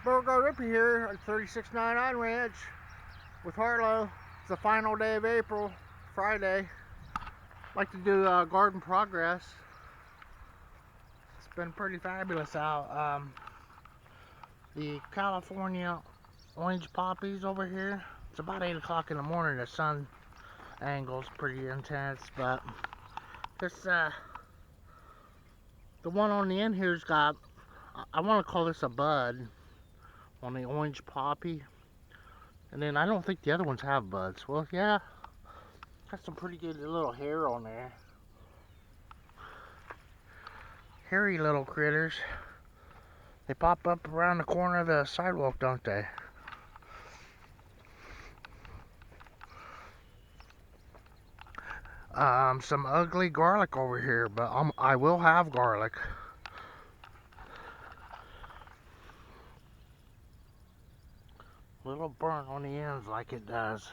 Rippy here at 3699 Ranch with Harlow. It's the final day of April, Friday. Like to do garden progress. It's been pretty fabulous out. The California orange poppies over here. It's about 8 o'clock in the morning. The sun angle's pretty intense, but this the one on the end here's got, I want to call this a bud on the orange poppy. And then I don't think the other ones have buds. Well, yeah, got some pretty good little hair on there. Hairy little critters. They pop up around the corner of the sidewalk, don't they? Some ugly garlic over here, but I will have garlic. Little burnt on the ends like it does.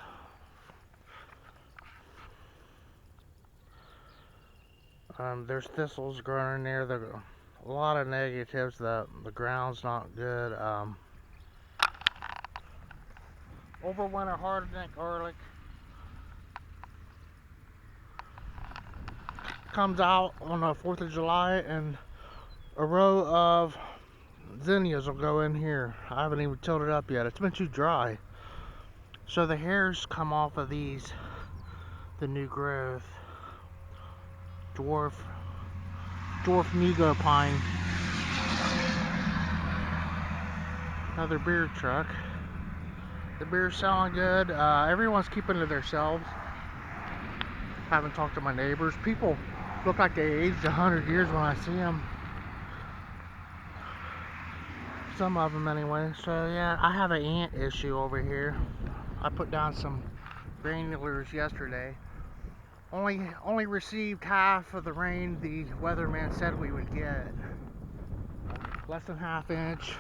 There's thistles growing in there. There are a lot of negatives. The ground's not good. Overwinter hardneck garlic comes out on the 4th of July, and a row of zinnias will go in here. I haven't even tilled it up yet. It's been too dry. So the hairs come off of these, the new growth. Dwarf Nego pine. Another beer truck. The beer's selling good. Everyone's keeping to themselves. Haven't talked to my neighbors. People look like they aged 100 years when I see them. Some of them anyway. So yeah, I have an ant issue over here. I put down some granulars yesterday. Only received half of the rain the weatherman said we would get. Less than ½ inch.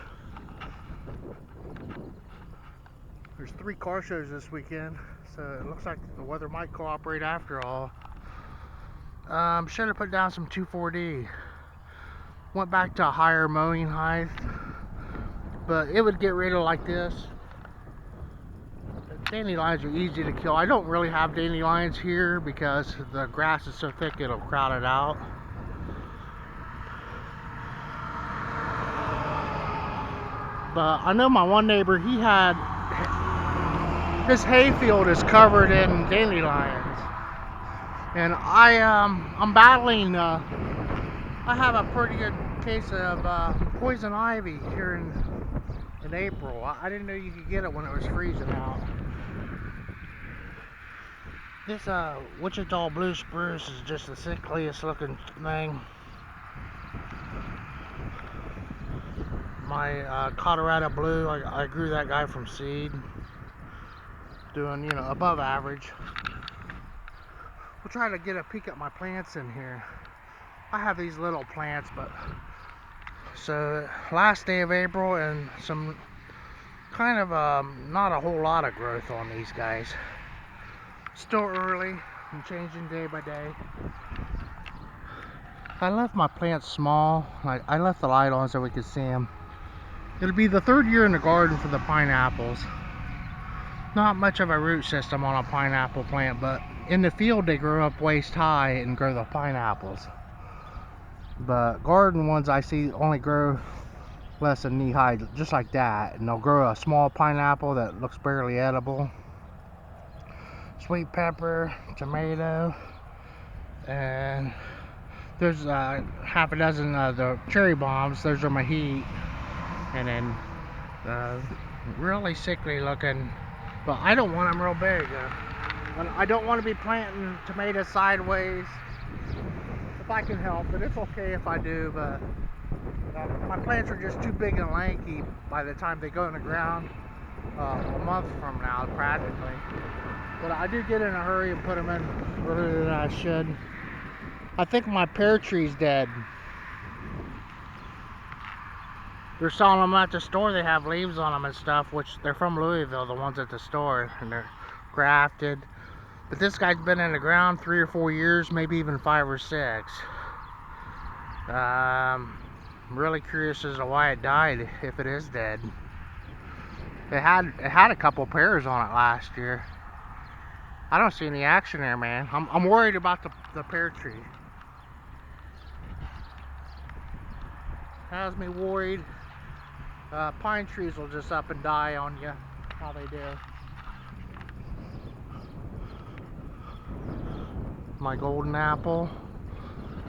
There's 3 car shows this weekend, so it looks like the weather might cooperate after all. Should have put down some 2,4-D. Went back to a higher mowing height, but it would get rid of like this. Dandelions are easy to kill. I don't really have dandelions here because the grass is so thick it'll crowd it out. But I know my one neighbor, his hayfield is covered in dandelions, and I'm battling. I have a pretty good case of poison ivy here in April. I didn't know you could get it when it was freezing out. This Wichita blue spruce is just the sickliest looking thing. My Colorado blue, I grew that guy from seed, doing, above average. We'll try to get a peek at my plants in here. I have these little plants, but so last day of April, and some kind of not a whole lot of growth on these guys. Still early and changing day by day. I left my plants small. I left the light on so we could see them. It'll be the 3rd year in the garden for the pineapples. Not much of a root system on a pineapple plant, but in the field they grow up waist high and grow the pineapples. But garden ones I see only grow less than knee high, just like that, and they'll grow a small pineapple that looks barely edible. Sweet pepper, tomato, and there's half a dozen of the cherry bombs. Those are my heat, and then really sickly looking, but I don't want them real big. I don't want to be planting tomatoes sideways if I can help it. It's okay if I do, but my plants are just too big and lanky by the time they go in the ground a month from now, practically. But I do get in a hurry and put them in earlier than I should. I think my pear tree's dead. They're selling them at the store. They have leaves on them and stuff, which they're from Louisville, the ones at the store, and they're grafted. But this guy's been in the ground 3 or 4 years, maybe even 5 or 6. I'm really curious as to why it died, if it is dead. It had a couple pairs on it last year. I don't see any action there, man. I'm worried about the pear tree. Has me worried. Pine trees will just up and die on you. How they do. My golden apple.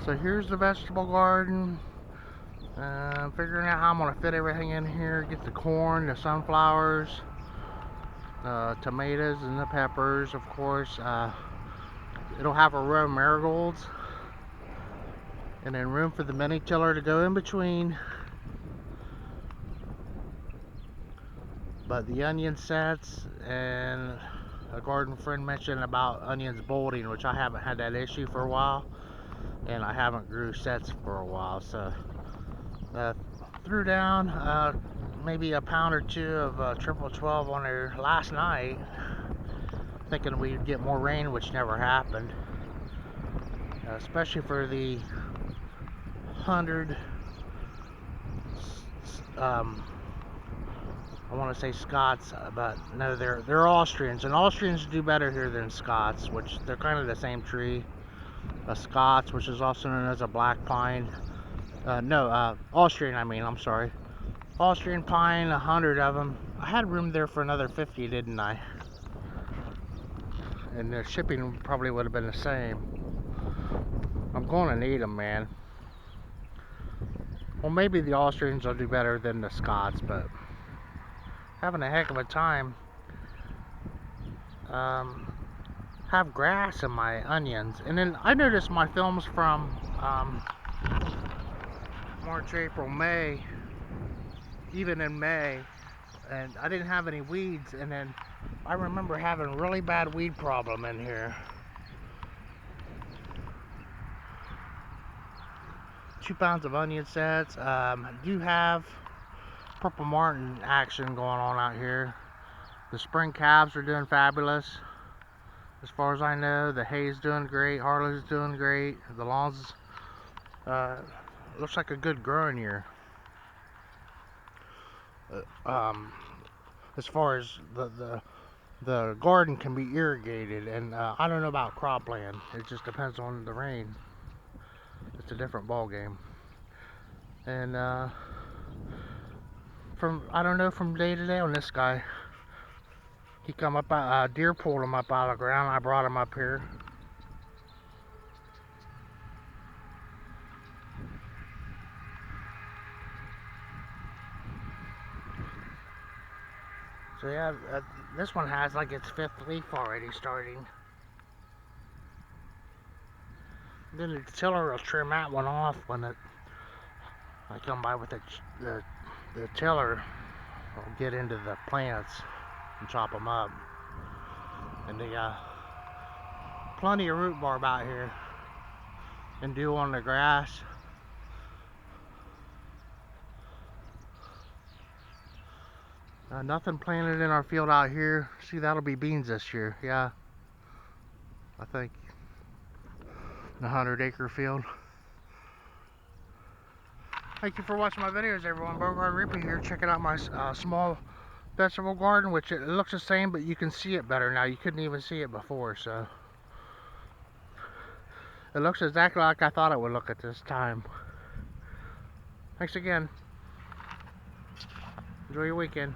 So here's the vegetable garden. Figuring out how I'm gonna fit everything in here. Get the corn, the sunflowers, tomatoes, and the peppers, of course. It'll have a row of marigolds, and then room for the mini tiller to go in between. But the onion sets, and a garden friend mentioned about onions bolting, which I haven't had that issue for a while, and I haven't grew sets for a while. So threw down maybe a pound or two of triple 12 on there last night, thinking we'd get more rain, which never happened. Especially for the 100 I want to say Scots, but no, they're Austrians, and Austrians do better here than Scots, which they're kind of the same tree. A Scots, which is also known as a black pine. Austrian, I'm sorry. Austrian pine, 100 of them. I had room there for another 50, didn't I? And the shipping probably would have been the same. I'm going to need them, man. Well, maybe the Austrians will do better than the Scots, but having a heck of a time. Have grass in my onions. And then I noticed my films from March, April, May, even in May, and I didn't have any weeds. And then I remember having a really bad weed problem in here. 2 pounds of onion sets. Do have Purple Martin action going on out here. The spring calves are doing fabulous. As far as I know, the hay's doing great, Harley's doing great. The lawns looks like a good growing year. As far as the garden can be irrigated, and I don't know about cropland. It just depends on the rain. It's a different ball game. And I don't know, from day to day on this guy. He come up, deer pulled him up out of the ground. I brought him up here. So yeah, this one has like its 5th leaf already starting. Then the tiller will trim that one off when I come by with the tiller. I'll get into the plants and chop them up. And they got plenty of root barb out here and dew on the grass. Nothing planted in our field out here. See, that'll be beans this year. Yeah, I think the 100-acre field. Thank you for watching my videos, everyone. Bogart Rippy here, checking out my small vegetable garden, which it looks the same, but you can see it better now. You couldn't even see it before, so it looks exactly like I thought it would look at this time. Thanks again. Enjoy your weekend.